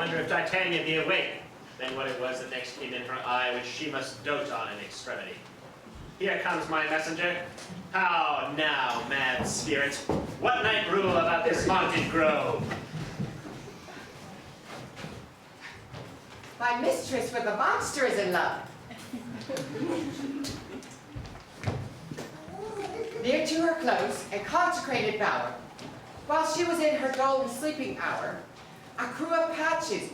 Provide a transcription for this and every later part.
wonder if Titania be awake. Then what it was that next came in her eye, which she must dote on in extremity. Here comes my messenger. How now, mad spirit? What night rule about this haunted grove? My mistress with the monster is in love. Near to her close and consecrated bower, while she was in her golden sleeping hour, a crew of patches,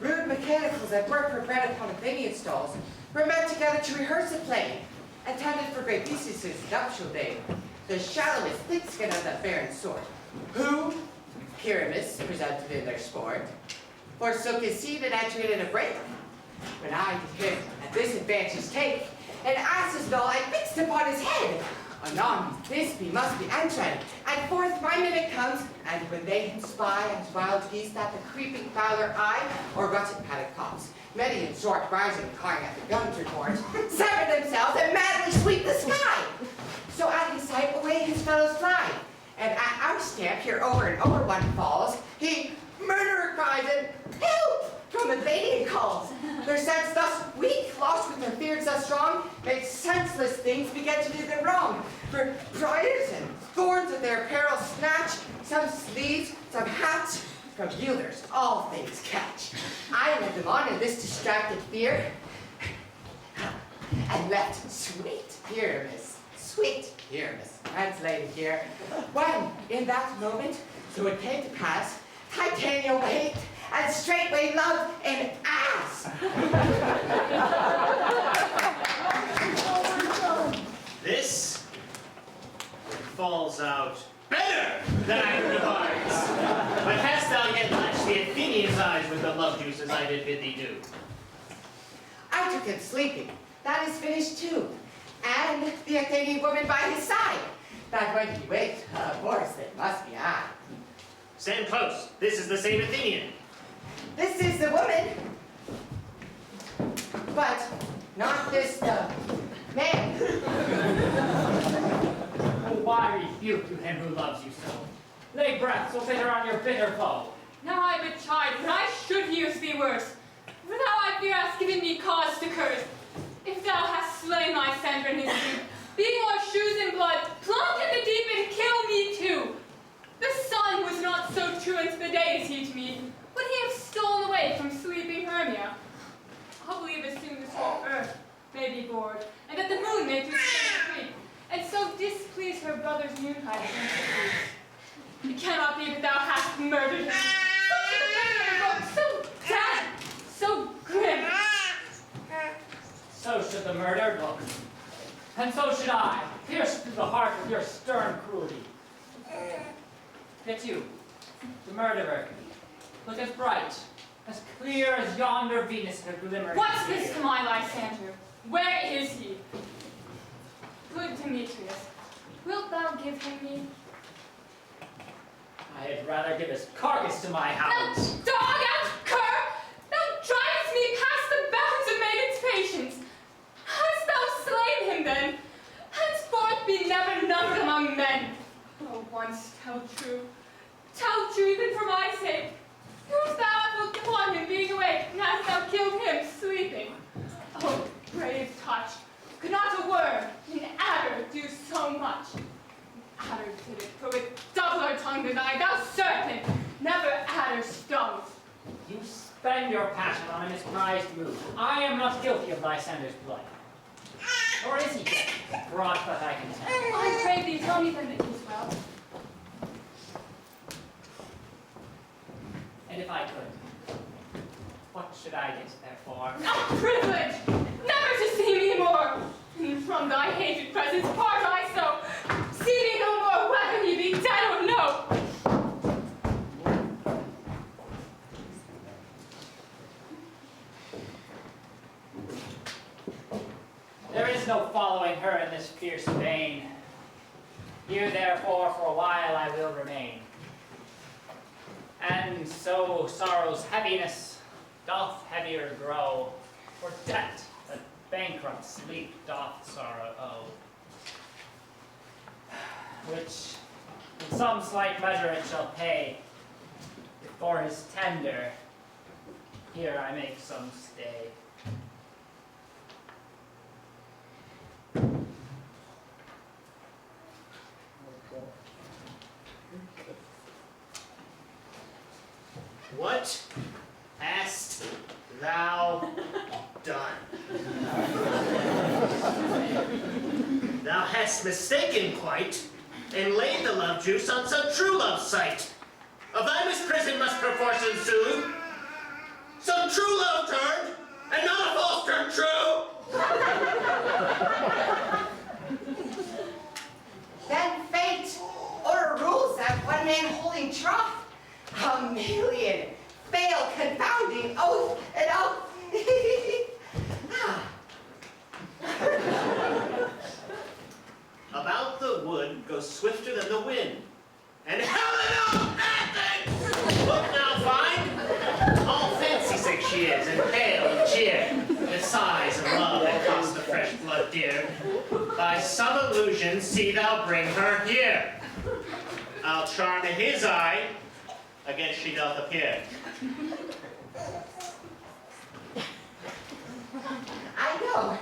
rude mechanicals that work for bread upon Athenian stalls, were met together to rehearse a play, intended for great Theseus' nuptial day, the shallowest thick-skin of that barren sort, who, Pyramus presented in their sport, forsook his seat and entered in a break. When I did him at this advantage take, an ass's null I fixed upon his head. Anon, Thisbe must be entering, and forth my mimic comes, and when they him spy as wild geese that the creeping fowler eye, or rutted paddock cocks, many in short rising, cawing at the guns report, sever themselves and madly sweep the sky. So at his sight away his fellows fly, and at our stamp here over and over one falls, he murderer cries and help from the Athenian calls. Their sense thus weak, lost with their fears thus strong, made senseless things begin to do them wrong. For briars and thorns of their apparel snatch, some sleeves, some hats, from yielders all things catch. I led them on in this distracted fear, and left sweet Pyramus, translated here, when in that moment, so it came to pass, Titania waked, and straightway loved an ass. This falls out better than I could devise. But hast thou yet latched the Athenian's eyes with the love juice as I did bid thee do? I took him sleeping. That is finished too. And the Athenian woman by his side. That when he waked, of course, it must be I. Stand close. This is the same Athenian. This is the woman. But not this man. Oh, why rebuke you him who loves you so? Lay breath so bitter on your bitter foe. Now I but chide, when I should use thee worse. For thou I fear hast given me cause to curse. If thou hast slain Lysander in his youth, beating our shoes in blood, plunge in the deep and kill me too. The sun was not so truant the day as he to me, would he have stolen away from sleeping Hermia? I'll believe as soon as whole earth may be bored, and that the moon may do sleep, and so displease her brother's noontide against the breeze. It cannot be that thou hast murdered him. Such a murderer, so dead, so grim. So should the murdered look, and so should I, pierced through the heart with your stern cruelty. Yet you, the murderer, look as bright, as clear as yonder Venus in her glimmer. What's this to my Lysander? Where is he? Good Demetrius, wilt thou give him me? I had rather give his carcass to my hounds. Thou dog out cur! Thou drivest me past the bounds of maiden's patience. Hast thou slain him then? Henceforth be never numbered among men. Oh, once tell true even for my sake. Whose thou wilt kill on him being awake, and hast thou killed him sleeping? Oh, brave touch, could not a worm, an adder, do so much? Adder did it, for with doubler tongue than I, thou serpent, never adder stung. You spend your passion on a misprized mood. I am not guilty of Lysander's blood. Or is he dead? Broad but I can tell. I pray thee, tell me then that he's well. And if I could, what should I get therefore? A privilege! Never to see me more! And from thy hated presence part I so. See me no more, whether he be dead or no! There is no following her in this fierce vein. Here therefore for a while I will remain. And so sorrow's heaviness doth heavier grow, for debt that bankrupt sleep doth sorrow owe, which in some slight measure it shall pay, if for his tender Here I make some stay. What hast thou done? Thou hast mistaken quite, and laid the love juice on some true love sight. Of thy misprison must perforce ensue some true love turned, and not a false turned true. Then fate o'errules that one man holding troth. A million fail confounding oath and oath. About the wood goes swifter than the wind, and Helena Athens! Look now, find! All fancy sick she is, and pale and cheer, with sighs and love that cost the fresh blood dear. By some illusion see thou bring her here. I'll charm his eye, against she doth appear. I know.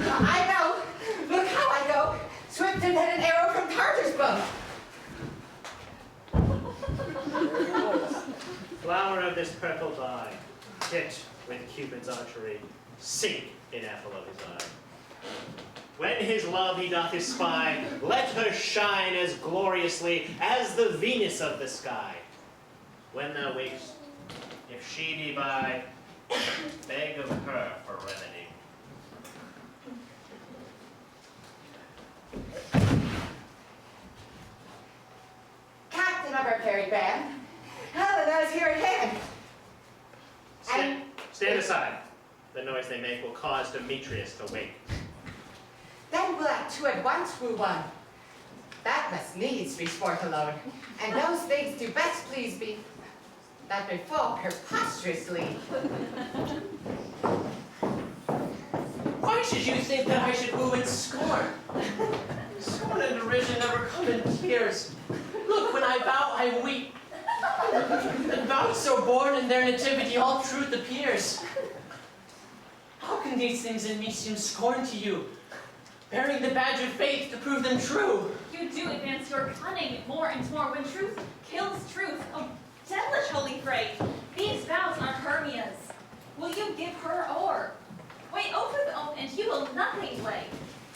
I know. Look how I go. Swifter than an arrow from Tartar's bow. Flower of this purple vine, hit with Cupid's archery, sink in apple of his eye. When his love he doth espy, let her shine as gloriously as the Venus of the sky. When thou wakest, if she be by, beg of her for remedy. Captain of our fairy band, Helena is here at hand. Stand aside. The noise they make will cause Demetrius to wake. Then we'll at two at once woo one. That must needs be sport alone, and those things do best please be that befall preposterously. Why should you think that I should woo in scorn? Scorn and derision never come in tears. Look, when I vow, I weep. And vows so born in their nativity all truth appears. How can these things in me seem scorn to you? Bearing the badge of faith to prove them true. You do advance your cunning more and more when truth kills truth. Oh, devilish holy phrase. These vows are Hermia's. Will you give her o'er? Wait, over the oath, and you will nothing lay.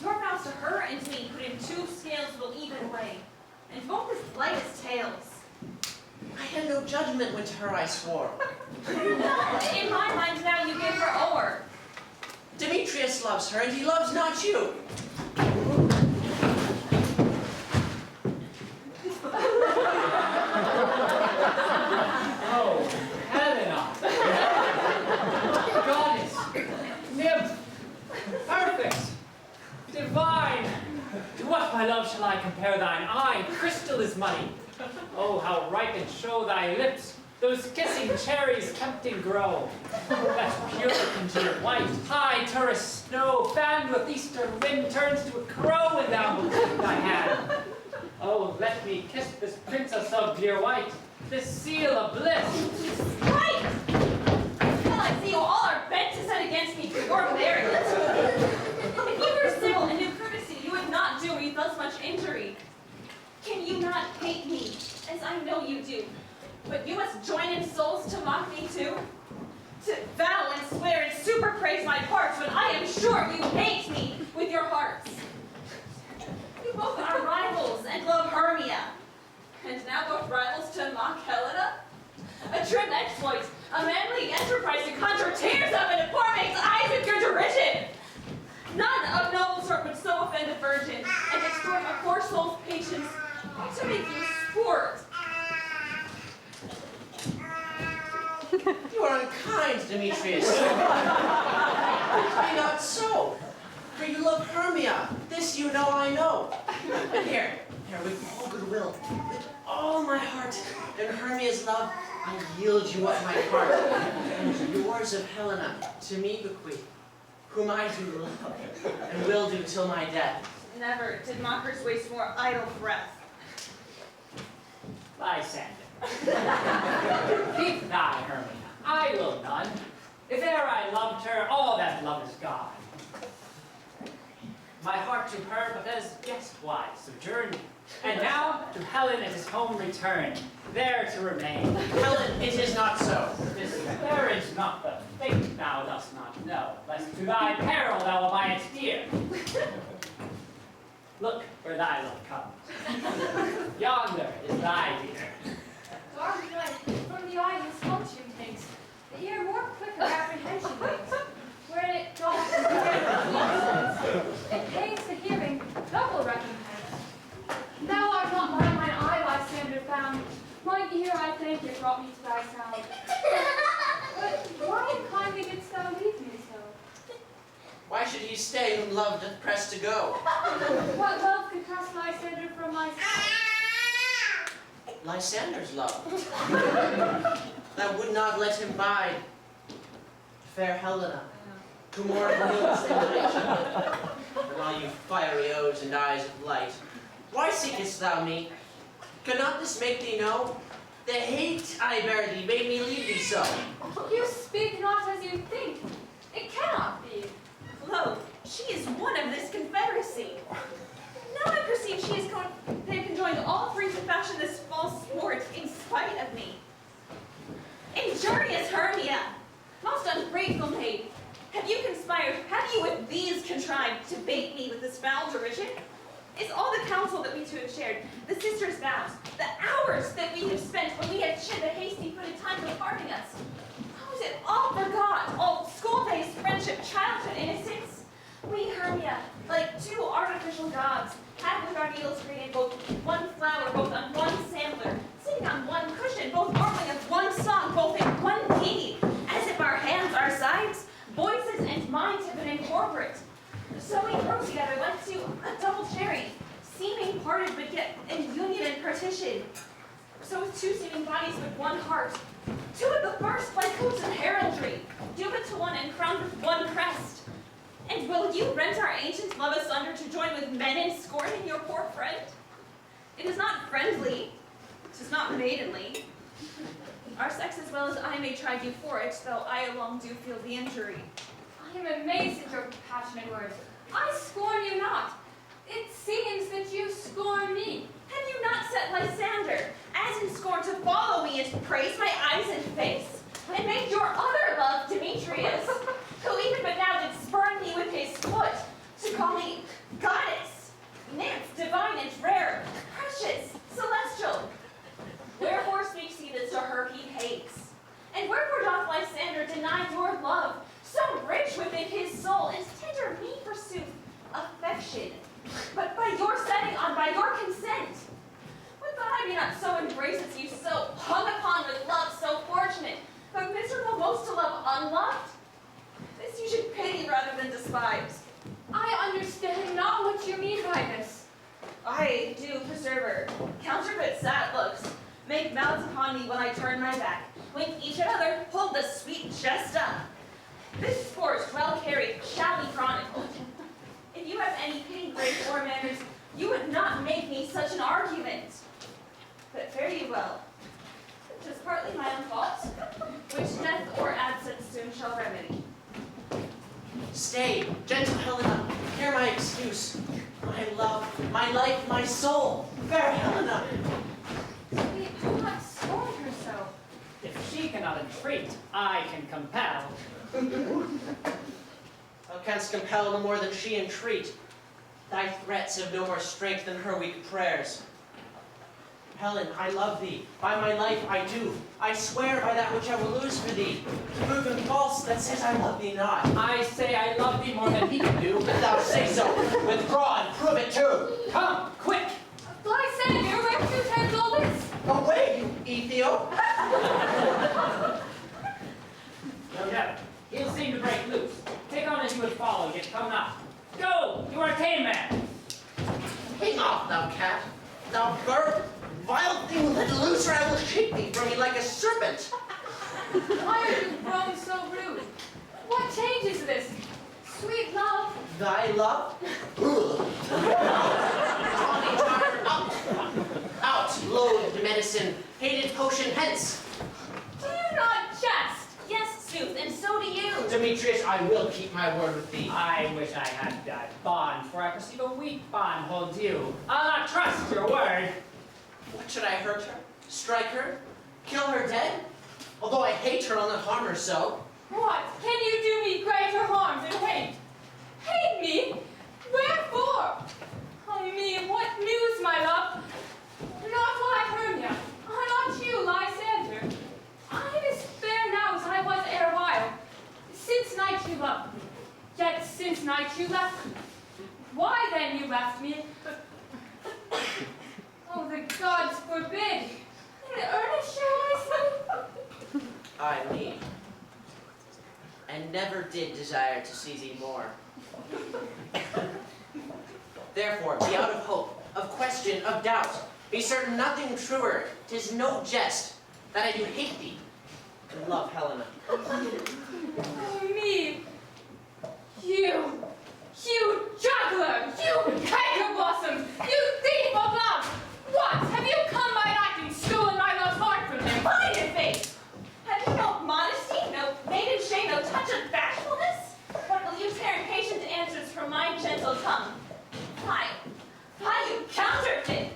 Your vows to her and me put in two scales will even weigh, and both as light as tails. I had no judgment when to her I swore. None. In my mind now you give her o'er. Demetrius loves her, and he loves not you. Oh, Helena! Goddess! Nymph! Perfect! Divine! To what, my love, shall I compare thine eye? Crystal is money. Oh, how ripened show thy lips, those kissing cherries tempting grow. That pure congealed white, high tourist snow, fanned with eastern wind, turns to a crow when thou wilt take thy hand. Oh, let me kiss this princess of dear white, this seal of bliss. Right! Well, I see you all are bent to set against me for your merriment. If you were civil and knew courtesy, you would not do me thus much injury. Can you not hate me, as I know you do? But you must join in souls to mock me too? To vow and swear and super praise my parts when I am sure you hate me with your hearts. You both are rivals and love Hermia. And now both rivals to mock Helena? A trim exploit, a manly enterprise to conjure tears up into poor maid's eyes with your derision. None of noble sort would so offend a virgin and extort a poor soul's patience to make you sport. You are unkind, Demetrius. Be not so. For you love Hermia. This you know I know. And here, with all goodwill, with all my heart, in Hermia's love, I yield you up my heart. And yours of Helena, to me bequeath, whom I do love, and will do till my death. Never did mockers waste more idle breath. Lysander. Keep thy Hermia. I will none. If e'er I loved her, all that love is gone. My heart to her but as guest-wise sojourned, and now to Helen at his home returned, there to remain. Helen, it is not so. This marriage not the fate thou dost not know, lest to thy peril thou will buy it dear. Look where thy love comes. Yonder is thy dear. Dark night, from the eye his fortune takes, the ear more quick of apprehension makes. Wherein it doth it pays the hearing double recompense. Thou art not mine eye, Lysander, found. Mine ear, I thank it, brought me to thy sound. But why unkindly didst thou leave me so? Why should he stay whom love doth press to go? What love could press Lysander from my side? Lysander's love. That would not let him bide. Fair Helena, who more yields than night, and all you fiery O's and eyes of light. Why seekest thou me? Could not this make thee know? The hate I bear thee made me leave thee so. You speak not as you think. It cannot be. Lo, she is one of this confederacy. Now I perceive she is they have conjoined all three to fashion this false sport in spite of me. Injurious Hermia, most ungrateful maid, have you conspired, have you with these contrived to bait me with this foul derision? Is all the counsel that we two have shared, the sisters' vows, the hours that we have spent when we have shed the hasty-footed time of parting us? How is it all forgot, all school days, friendship, childhood, innocence? We, Hermia, like two artificial gods, have with our needles created both one flower, both on one sampler, sitting on one cushion, both warbling of one song, both in one key, as if our hands, our sides, voices, and minds have been incorporate. So we grew together, went to a double cherry, seeming parted but yet in union and partition. So with two seeming bodies but one heart, two at the first like coats of heraldry, due but to one and crowned with one crest. And will you rent our ancient love asunder to join with men in scorning your poor friend? It is not friendly, it is not maidenly. Our sex as well as I may chide you for it, though I alone do feel the injury. I am amazed at your passionate words. I scorn you not. It seems that you scorn me. Have you not set Lysander, as in scorn, to follow me and to praise my eyes and face, and make your other love, Demetrius, who even but now did spurn me with his foot, to call me goddess, nymph, divine and rare, precious, celestial? Wherefore speaks he this to her he hates? And wherefore doth Lysander deny your love, so rich within his soul, and tender me, forsooth, affection, but by your setting on, by your consent? Would thought I be not so embraced as you, so hung upon with love, so fortunate, but miserable most to love unloved? This you should pity rather than despise. I understand not what you mean by this. I do, preserver, counterfeit sad looks, make mouths upon me when I turn my back, wink each at other, hold the sweet jest up. This sport, well carried, shall be chronicled. If you have any pity, grace, or manners, you would not make me such an argument. But fare you well. 'Tis partly my own fault, which death or absence soon shall remedy. Stay, gentle Helena, hear my excuse. My love, my life, my soul, fair Helena. We do not scorn her so. If she cannot entreat, I can compel. Thou canst compel no more than she entreat. Thy threats have no more strength than her weak prayers. Helen, I love thee. By my life I do. I swear by that which I will lose for thee. Proven false that says I love thee not. I say I love thee more than he can do. If thou say so, withdraw and prove it too. Come, quick! Lysander, where do you take all this? Away, you Ethiop. No doubt. He'll seem to break loose. Take on as you would follow, yet come not. Go! You are a tame man! Hang off, thou cat. Thou bird, vile thing, let loose or I will shake thee from me like a serpent. Why are you grown so rude? What change is this? Sweet love. Thy love? Ugh. Tawny tar, out. Out, loathed medicine, hated potion, hence. Do you not jest? Demetrius, I will keep my word with thee. I wish I had that bond, for I perceive a weak bond holds you. I'll not trust your word. What should I hurt her? Strike her? Kill her dead? Although I hate her, I'll not harm her so. What? Can you do me greater harm than hate? Hate me? Wherefore? Oh me, what news, my love? Not I, Hermia. Not you, Lysander. I am as fair now as I was erewhile. Since night you loved me. Yet since night you left me. Why then you left me? Oh, the gods forbid. In earnest shall I say? I me. And never did desire to see thee more. Therefore, be out of hope, of question, of doubt. Be certain nothing truer, 'tis no jest, that I do hate thee and love Helena. Oh, me. You juggler, you tiger blossom, you thief of love. What? Have you come by night and stolen my love's heart from him? Mind your face! Have you no modesty, no maiden shame, no touch of bashfulness? What will you tear impatient answers from my gentle tongue? Why, you counterfeit!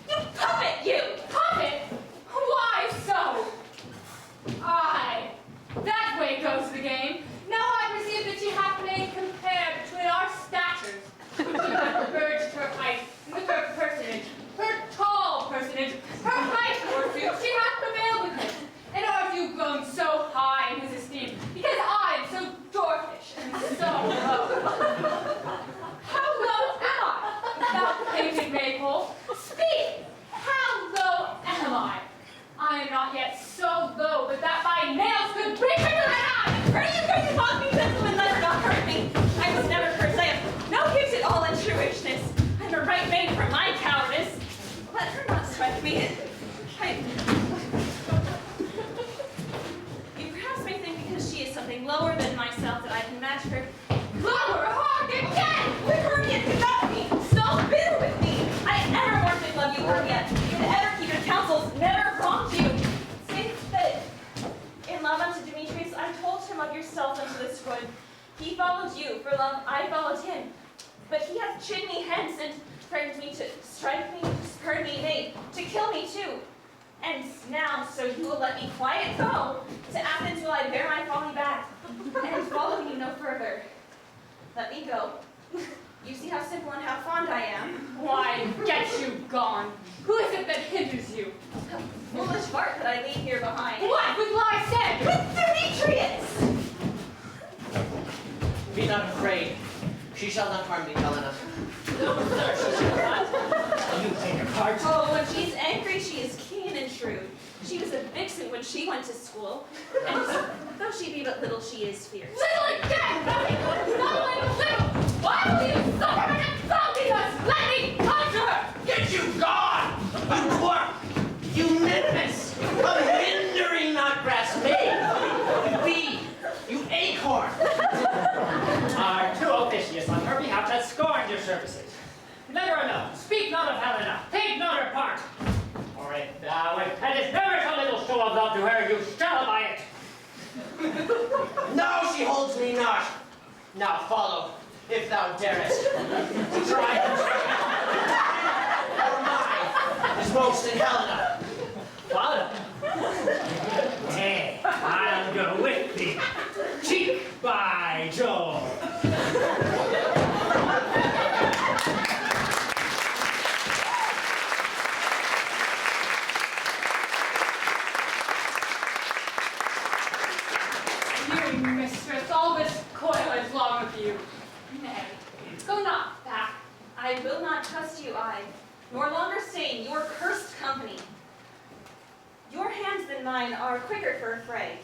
You puppet, you! Puppet? Why so? Aye, that way goes the game. Now I perceive that you have made compare between our statures. You have merged her height with her personage, her tall personage, her height, forsooth, she hath prevailed with him. And are you grown so high in his esteem, because I am so dwarfish and so low? How low am I, thou painted maypole? Speak! How low am I? I am not yet so low but that my nails could break her to the hand! Are you going to mock me, gentlemen? Let her not hurt me. I was never cursed. I have no gift at all in truishness. I'm a right maid for my cowardice. Let her not strike me. You perhaps may think because she is something lower than myself that I can match her. Lower, hark again! With Hermia could not be so bitter with me. I never more did love you, Hermia. Did ever keep your counsels, never wronged you. Since that, in love unto Demetrius, I told him of yourself unto this wood. He followed you, for love I followed him. But he hath chid me hence, and framed me to strike me, to spurn me, nay, to kill me too. And now, so you will let me quiet go, to Athens will I bear my folly back, and follow you no further. Let me go. You see how simple and how fond I am. Why, get you gone! Who is it that hinders you? A foolish heart that I leave here behind. What with Lysander? With Demetrius! Be not afraid. She shall not harm thee, Helena. No, sir, she shall not. You take her part. Oh, when she's angry, she is keen and shrewd. She was a vixen when she went to school. And though she be but little, she is fierce. Little again! Nothing little! Why will you suffer and insult me thus? Let me conjure her! Get you gone! You dwarf! You minimus! A hindering not grasp me! You bee! You acorn! Are too officious on her behalf that scorned your services. Let her alone. Speak not of Helena. Take not her part. For if thou intendest never so little show of love to her, you shall by it. No, she holds me not. Now follow, if thou darest. Try and for mine is most in Helena. Follow. Hey, I'll go with thee. Cheek by Jove. You, mistress, all this coil is long with you. Nay, go not back. I will not trust you, nor longer stay in your cursed company. Your hands than mine are quicker for a fray.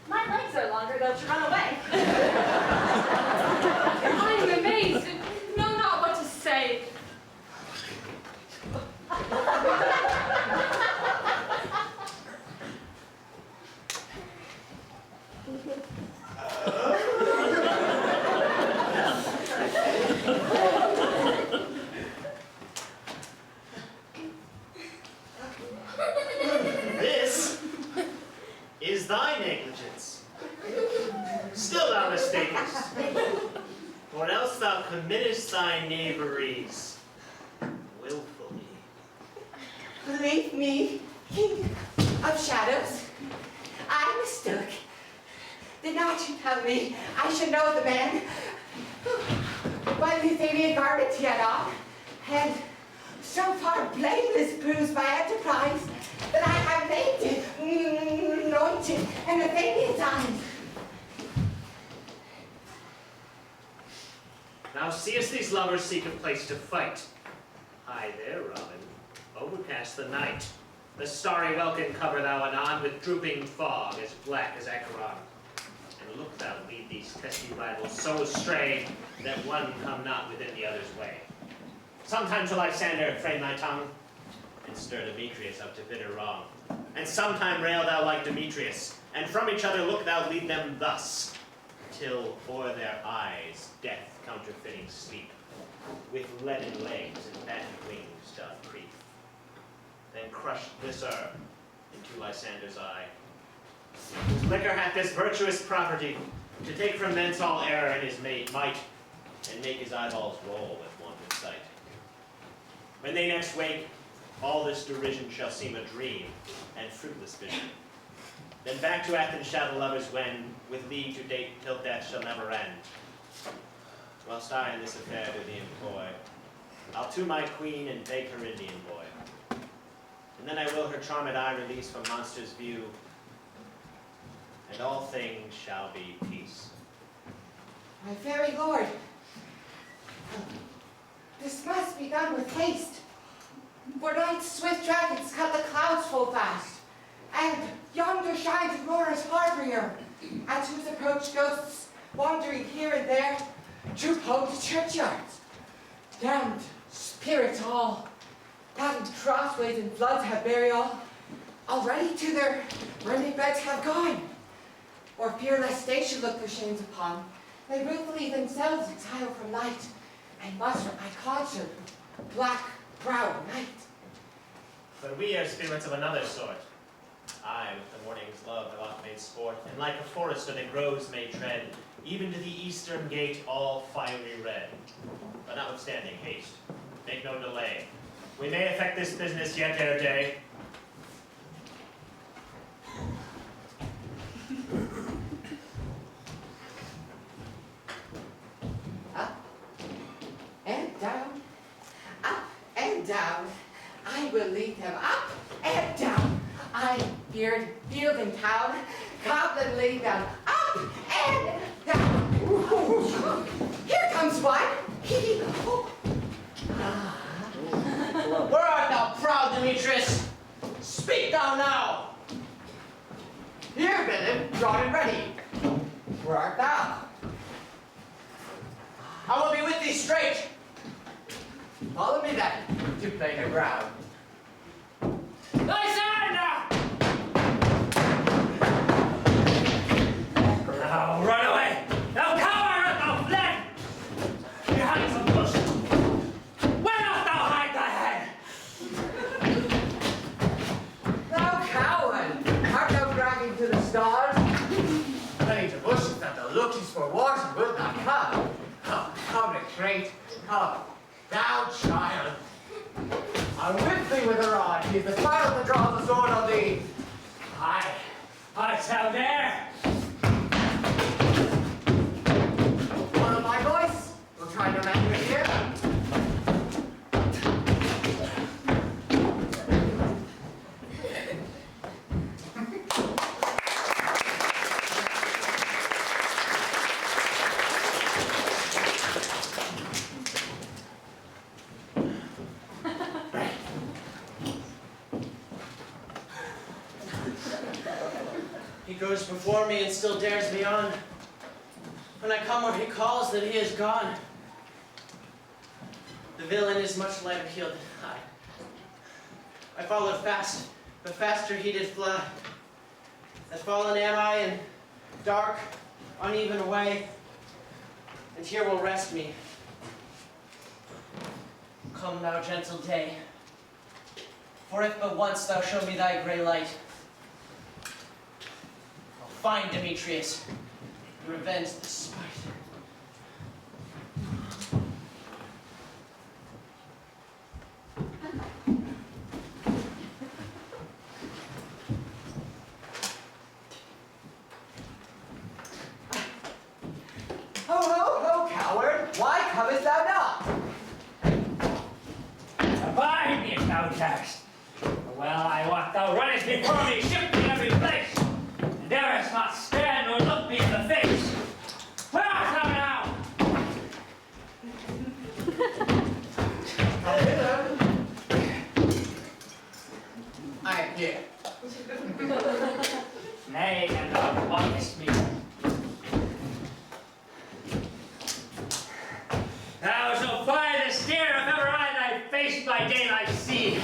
My legs are longer, though, to run away. I am amazed and know not what to say. This is thy negligence. my knaveries willfully. Believe me, King of Shadows, I mistook. Did not you tell me I should know the man? One Lithuanian garment he had on, and so far blameless bruised by enterprise, that I have made it anointed and Lithuanian times. Now seest these lovers seek a place to fight. High there, Robin, overcast the night. The starry welkin cover thou anon with drooping fog as black as Acheron. And look thou lead these testy rivals so astray that one come not within the other's way. Sometime shall Lysander frame thy tongue, and stir Demetrius up to bitter wrong. And sometime rail thou like Demetrius, and from each other look thou lead them thus, till o'er their eyes death counterfeiting sleep, with leaden legs and battened wings doth creep. Then crushed this herb into Lysander's eye. Liquor hath this virtuous property, to take from thence all error in his might, and make his eyeballs roll with wanton sight. When they next wake, all this derision shall seem a dream, and fruitless vision. Then back to Athens shall the lovers wend, with leave to date till death shall never end. Whilst I in this affair do the employ, I'll to my queen and beg her Indian boy. And then I will her charmed eye release from monster's view, and all things shall be peace. My very lord, this must be done with haste. For night's swift dragons cut the clouds full fast, and yonder shines Aurora's harbinger, at whose approach ghosts, wandering here and there, troop home to churchyards. Damned spirits all, that in crossways and floods have burial, already to their burning beds have gone. Or fear lest they should look their shames upon, they ruefully themselves exile from light, and muster by concert black-browed night. But we are spirits of another sort. I, with the morning's love, have oft made sport, and like a forest where the groves may tread, even to the eastern gate all fiery red. But notwithstanding haste, make no delay. We may effect this business yet ere day. Up and down, up and down. I will lead them up and down. I feared field and town, goblin lead them up and down. Here comes one. Where art thou, proud Demetrius? Speak thou now! Here, villain, drawn and ready. Where art thou? I will be with thee straight. Follow me then, to play the ground. Lysander! Now run away! Thou coward, thou fled! Behind some bush! Where dost thou hide thy head? Thou coward, art thou bragging to the stars? Playing to bushes that the lookings for water will not come. Come, retreat, come, thou child. I whip thee with a rod, he is the child that draws the sword on thee. I shall dare! Follow my voice, we'll try to land you here. He goes before me and still dares me on. When I come where he calls, then he is gone. The villain is much lighter heeled than I followed fast, but faster he did fly. As fallen am I in dark, uneven way, and here will rest me. Come, thou gentle day, for if but once thou show me thy gray light, I'll find Demetrius and revenge the spite. outcast. Well, I want thou runnest before me, shift me every place, and darest not stand or look me in the face. Where art thou now? I am here. Nay, and thou mockest me. Thou shalt fly the steer if ever I thy face by daylight see.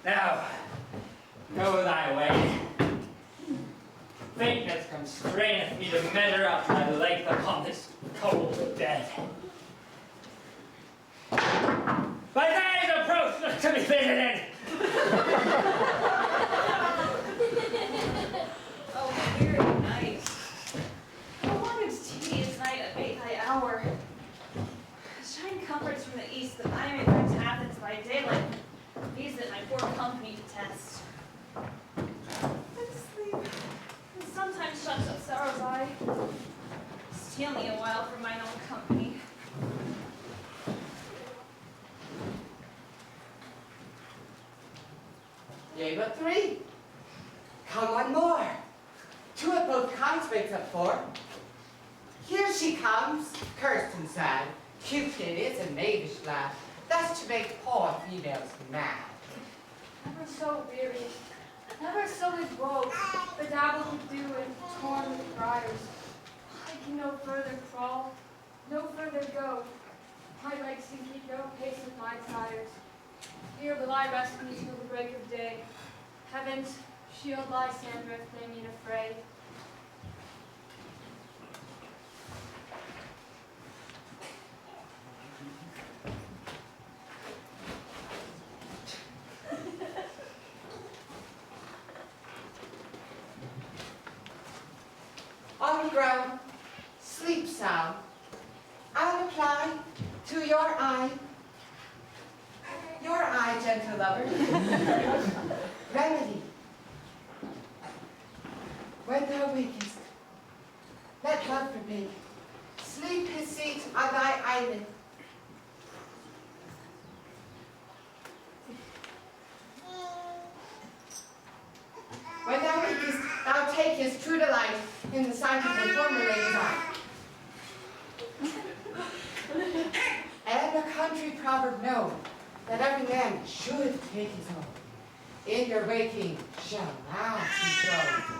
Now, go thy way. Faintness constraineth me to measure out thy length upon this cold bed. By days approach not to be visited. Oh, very nice. A long and tedious night abate thy hour. Shine comforts from the east that I may bring to Athens by daylight. These that my poor company detest. And sleep, and sometimes shuts up sorrow's eye. Steal me a while from mine own company. Yea, but three. Come one more. Two of both kinds makes up four. Here she comes, cursed and sad. Cupid is a knavish lad. That's to make poor females mad. Never so weary, never so woe, bedabbled with dew and torn with briars. I can no further crawl, no further go. My legs can keep no pace with my desires. Here will I rest me till the break of day. Heavens, shield Lysandra if they mean a fray. On the ground, sleep sound. I'll apply to your eye, gentle lover, remedy. When thou wakest, let love forbid, sleep his seat on thy eyelid. When thou wakest, thou takest true delight in the sight of the former lady's eye. And a country proverb known, that every man should take his own. In your waking shall thou be shown.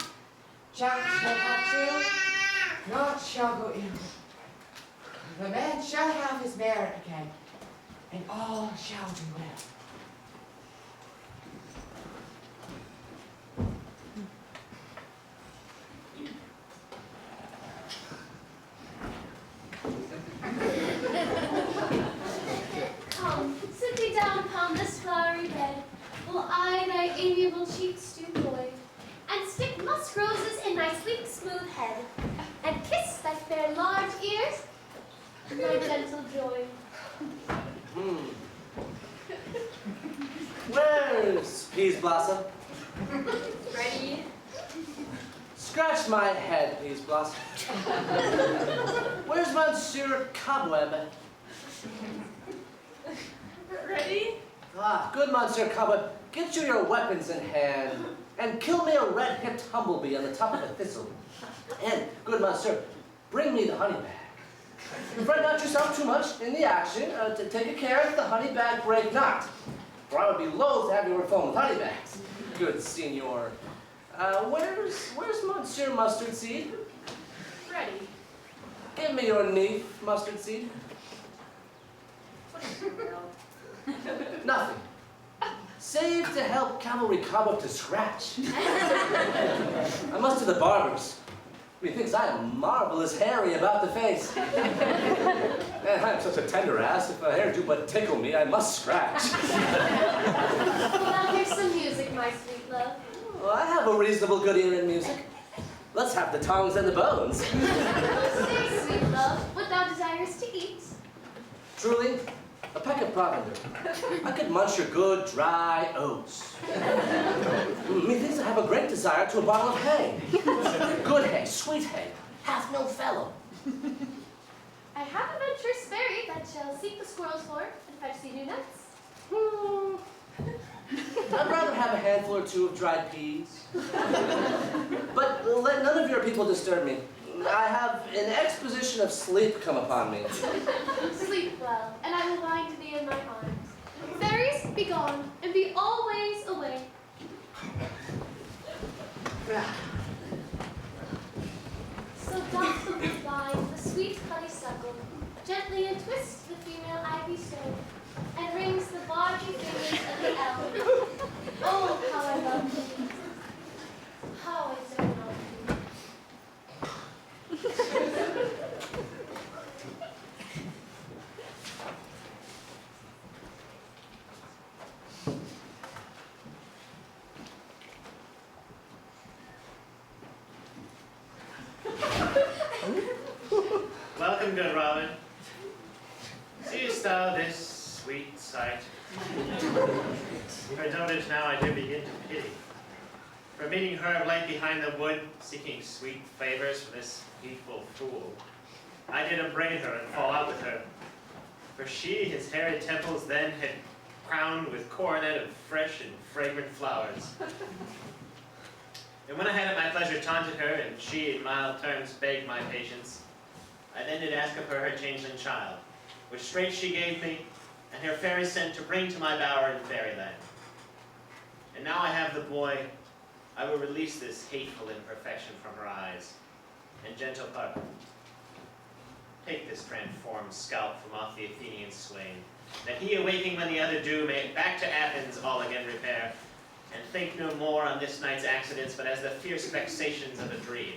Jack shall have chill, naught shall go ill. The man shall have his merit again, and all shall be well. Come, sit thee down upon this flowery bed, while I thy amiable cheeks do void, and stick musk roses in thy sleek smooth head, and kiss thy fair large ears, my gentle joy. Where's Peas Blossom? Ready? Scratch my head, Peas Blossom. Where's Monsieur Cobweb? Ready? Ah, good Monsieur Cobweb, get you your weapons in hand, and kill me a red-hipped humblebee on the top of a thistle. And, good Monsieur, bring me the honey bag. Fret not yourself too much in the action, to take care that the honey bag break not, for I would be loath to have you reform with honey bags. Good Signor. Where's Monsieur Mustard Seed? Ready. Give me your neef, Mustard Seed. What is your will? Nothing. Save to help Cavalry Cobb up to scratch. I must to the barber's. Methinks I am marvelous hairy about the face. And I am such a tender ass, if a hair do but tickle me, I must scratch. Well, here's some music, my sweet love. Well, I have a reasonable good ear in music. Let's have the tongues and the bones. Say, sweet love, what thou desirest to eat. Truly, a peck of provender. I could munch your good, dry oats. Methinks I have a great desire to a bottle of hay. Good hay, sweet hay, hath no fellow. I have a venturous fairy that shall seek the squirrel's hoard and fetch thee new nuts. have a handful or two of dried peas? But let none of your people disturb me. I have an exposition of sleep come upon me. Sleep well, and I will wind thee in my arms. Fairies, be gone, and be always away. So doth the woodbine, the sweet honeysuckle, gently entwist the female ivy stone, and rings the bargy fingers of the elm. Oh, how I love thee! How I do love thee! Welcome, good Robin. Seest thou this sweet sight? Her dotage now I do begin to pity. For meeting her of late behind the wood, seeking sweet favors for this heedful fool, I did upbraid her and fall out with her. For she his hairy temples then had crowned with coronet of fresh and fragrant flowers. And when I had at my pleasure taunted her, and she in mild terms begged my patience, I then did ask of her her changeling child, which straight she gave me, and her fairy sent to bring to my bower in fairyland. And now I have the boy, I will release this hateful imperfection from her eyes. And gentle puck, take this transformed scalp from off the Athenian swain, that he awaking when the other do may back to Athens all again repair, and think no more on this night's accidents, but as the fierce vexations of a dream.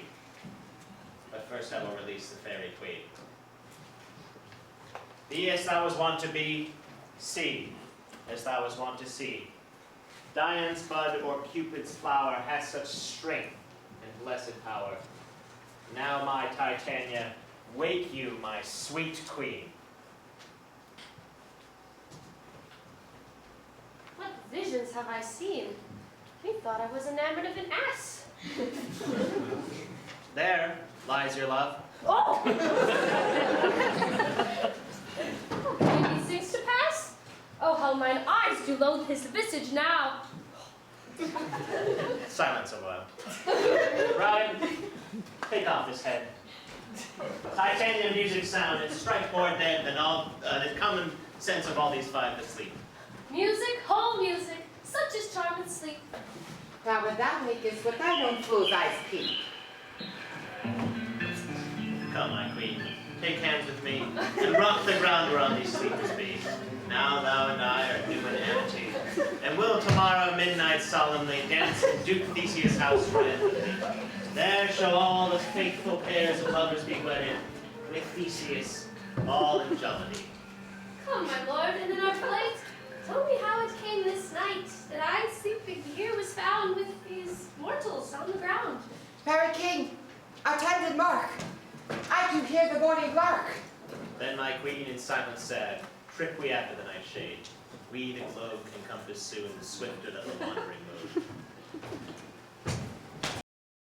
But first I will release the fairy queen. Be as thou was wont to be, see as thou was wont to see. Dian's bud or Cupid's flower has such strength and blessed power. Now, my Titania, wake you, my sweet queen. What visions have I seen? Methought I was enamored of an ass. There lies your love. Oh! Can these things to pass? Oh, how mine eyes do loathe his visage now. Silence a while. Robin, take off this head. Titania music sound, and strike more dead than all the common sense of all these five that sleep. Music, whole music, such is charm and sleep. Now when thou makest what thine own fool's eyes peep. Come, my queen, take hands with me, and rock the ground whereon these sleepers be. Now thou and I are new in amity, and will tomorrow midnight solemnly dance in Duke Theseus' house triumphantly. There shall all the faithful pairs of lovers be wedded, with Theseus, all in jollity. Come, my lord, and in our flight, tell me how it came this night that I sleeping here was found with these mortals on the ground. Fairy king, attended mark. I can hear the morning lark. Then my queen in silence said, trip we after the night's shade. We the globe can compass soon, swifter than the wandering